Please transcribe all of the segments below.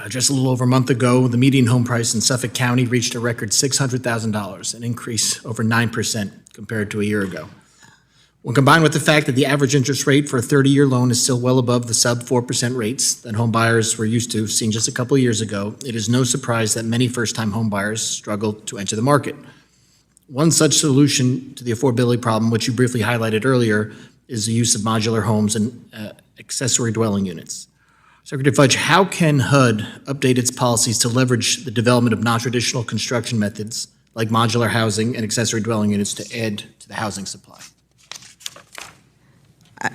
Just a little over a month ago, the median home price in Suffolk County reached a record $600,000, an increase over 9% compared to a year ago. When combined with the fact that the average interest rate for a 30-year loan is still well above the sub 4% rates that home buyers were used to seeing just a couple of years ago, it is no surprise that many first-time home buyers struggle to enter the market. One such solution to the affordability problem, which you briefly highlighted earlier, is the use of modular homes and accessory dwelling units. Secretary Fudge, how can HUD update its policies to leverage the development of non-traditional construction methods like modular housing and accessory dwelling units to add to the housing supply?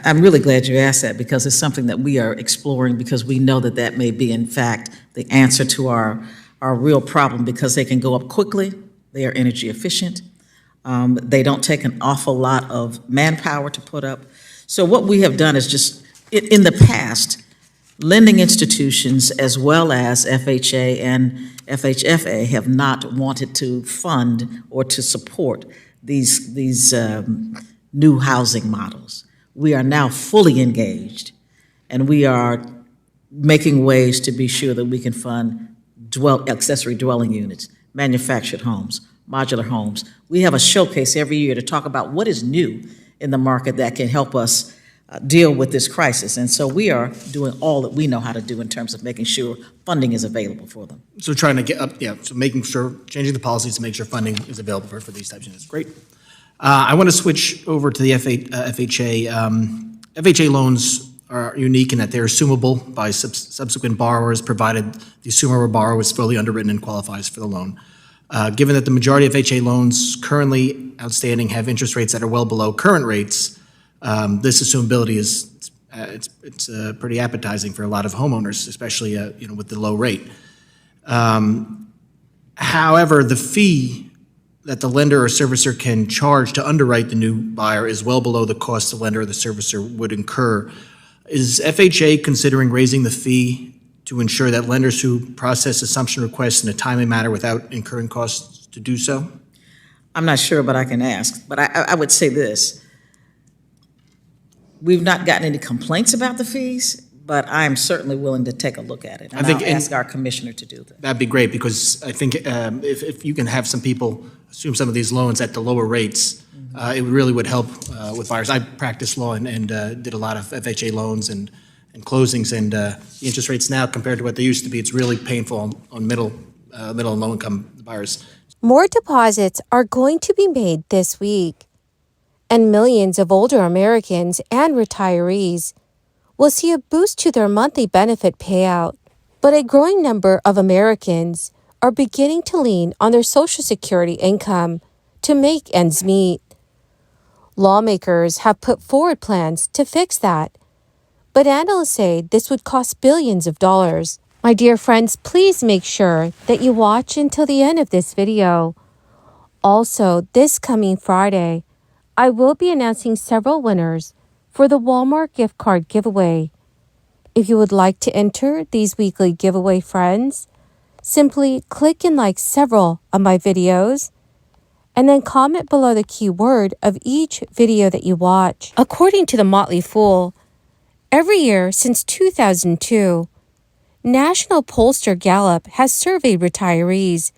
I'm really glad you asked that, because it's something that we are exploring, because we know that that may be, in fact, the answer to our real problem, because they can go up quickly, they are energy efficient, they don't take an awful lot of manpower to put up. So what we have done is just, in the past, lending institutions as well as FHA and FHFA have not wanted to fund or to support these new housing models. We are now fully engaged, and we are making ways to be sure that we can fund accessory dwelling units, manufactured homes, modular homes. We have a showcase every year to talk about what is new in the market that can help us deal with this crisis. And so we are doing all that we know how to do in terms of making sure funding is available for them. So trying to get up, so making sure, changing the policies to make sure funding is available for these types of units. Great. I want to switch over to the FHA. FHA loans are unique in that they're assumable by subsequent borrowers, provided the assumer or borrower is fully underwritten and qualifies for the loan. Given that the majority of FHA loans currently outstanding have interest rates that are well below current rates, this assumability is it's pretty appetizing for a lot of homeowners, especially with the low rate. However, the fee that the lender or servicer can charge to underwrite the new buyer is well below the cost the lender or the servicer would incur. Is FHA considering raising the fee to ensure that lenders who process assumption requests in a timely manner without incurring costs to do so? I'm not sure, but I can ask. But I would say this. We've not gotten any complaints about the fees, but I'm certainly willing to take a look at it. And I'll ask our commissioner to do that. That'd be great, because I think if you can have some people assume some of these loans at the lower rates, it really would help with buyers. I practiced law and did a lot of FHA loans and closings, and the interest rates now compared to what they used to be, it's really painful on middle and low income buyers. More deposits are going to be made this week, and millions of older Americans and retirees will see a boost to their monthly benefit payout. But a growing number of Americans are beginning to lean on their Social Security income to make ends meet. Lawmakers have put forward plans to fix that, but analysts say this would cost billions of dollars. My dear friends, please make sure that you watch until the end of this video. Also, this coming Friday, I will be announcing several winners for the Walmart gift card giveaway. If you would like to enter these weekly giveaway, friends, simply click and like several of my videos, and then comment below the keyword of each video that you watch. According to the Motley Fool, every year since 2002, National Pollster Gallup has surveyed retirees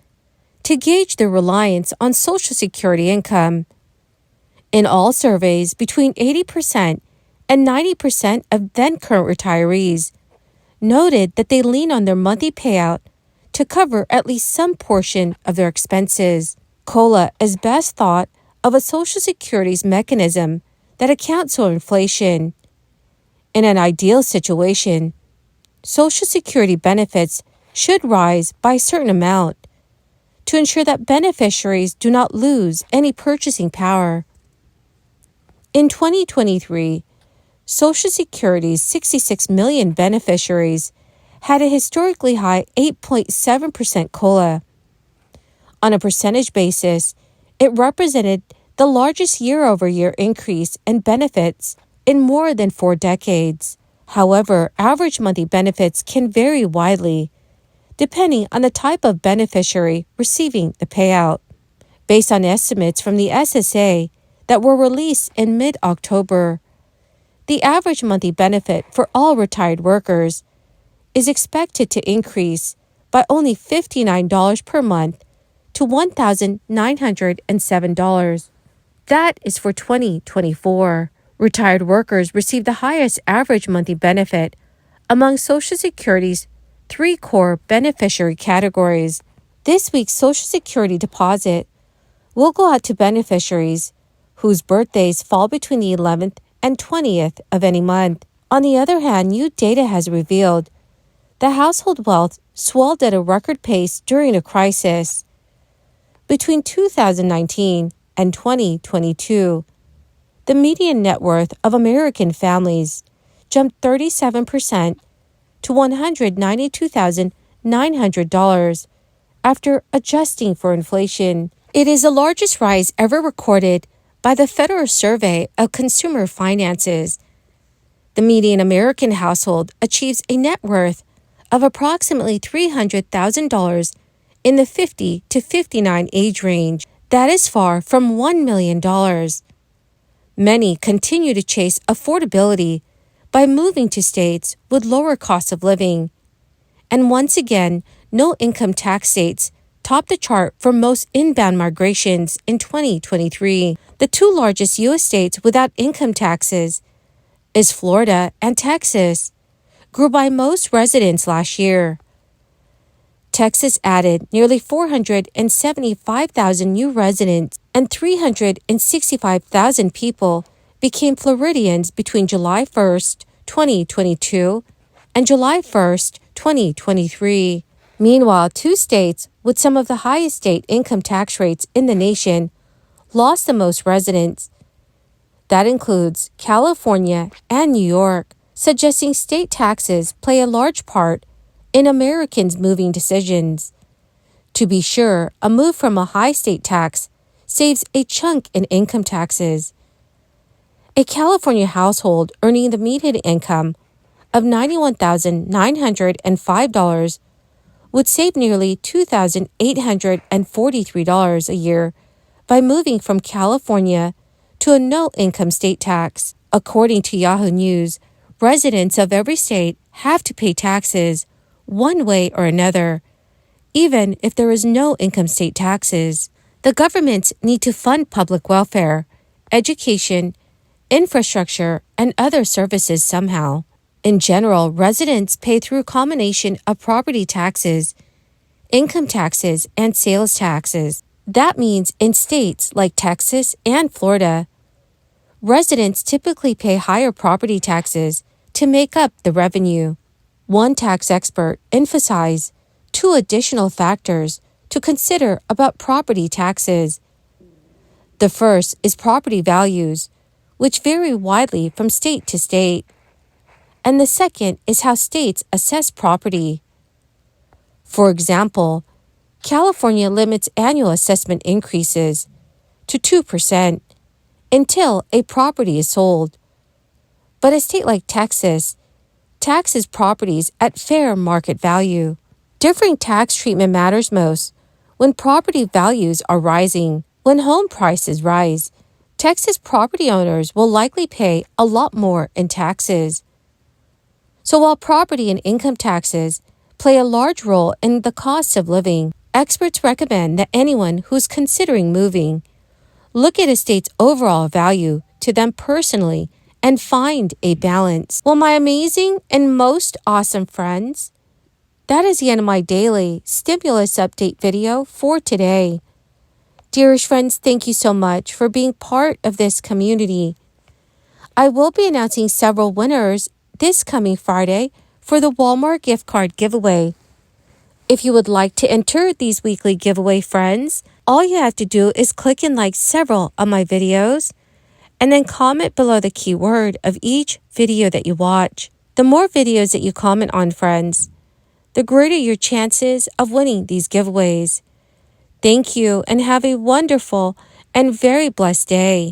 to gauge their reliance on Social Security income. In all surveys, between 80% and 90% of then-current retirees noted that they lean on their monthly payout to cover at least some portion of their expenses. COLA is best thought of a Social Security's mechanism that accounts for inflation. In an ideal situation, Social Security benefits should rise by a certain amount to ensure that beneficiaries do not lose any purchasing power. In 2023, Social Security's 66 million beneficiaries had a historically high 8.7% COLA. On a percentage basis, it represented the largest year-over-year increase in benefits in more than 4 decades. However, average monthly benefits can vary widely, depending on the type of beneficiary receiving the payout. Based on estimates from the SSA that were released in mid-October, the average monthly benefit for all retired workers is expected to increase by only $59 per month to $1,907. That is for 2024. Retired workers receive the highest average monthly benefit among Social Security's 3 core beneficiary categories. This week's Social Security deposit will go out to beneficiaries whose birthdays fall between the 11th and 20th of any month. On the other hand, new data has revealed that household wealth swelled at a record pace during a crisis. Between 2019 and 2022, the median net worth of American families jumped 37% to $192,900 after adjusting for inflation. It is the largest rise ever recorded by the Federal Survey of Consumer Finances. The median American household achieves a net worth of approximately $300,000 in the 50 to 59 age range. That is far from $1 million. Many continue to chase affordability by moving to states with lower costs of living. And once again, no income tax states top the chart for most inbound migrations in 2023. The two largest U.S. states without income taxes is Florida and Texas, grew by most residents last year. Texas added nearly 475,000 new residents, and 365,000 people became Floridians between July 1st, 2022 and July 1st, 2023. Meanwhile, two states with some of the highest state income tax rates in the nation lost the most residents. That includes California and New York, suggesting state taxes play a large part in Americans' moving decisions. To be sure, a move from a high state tax saves a chunk in income taxes. A California household earning the median income of $91,905 would save nearly $2,843 a year by moving from California to a no-income state tax. According to Yahoo News, residents of every state have to pay taxes one way or another, even if there is no income state taxes. The governments need to fund public welfare, education, infrastructure, and other services somehow. In general, residents pay through a combination of property taxes, income taxes, and sales taxes. That means in states like Texas and Florida, residents typically pay higher property taxes to make up the revenue. One tax expert emphasized two additional factors to consider about property taxes. The first is property values, which vary widely from state to state. And the second is how states assess property. For example, California limits annual assessment increases to 2% until a property is sold. But a state like Texas taxes properties at fair market value. Differing tax treatment matters most when property values are rising. When home prices rise, Texas property owners will likely pay a lot more in taxes. So while property and income taxes play a large role in the cost of living, experts recommend that anyone who's considering moving look at a state's overall value to them personally and find a balance. Well, my amazing and most awesome friends, that is the end of my daily stimulus update video for today. Dearest friends, thank you so much for being part of this community. I will be announcing several winners this coming Friday for the Walmart gift card giveaway. If you would like to enter these weekly giveaway, friends, all you have to do is click and like several of my videos and then comment below the keyword of each video that you watch. The more videos that you comment on, friends, the greater your chances of winning these giveaways. Thank you and have a wonderful and very blessed day.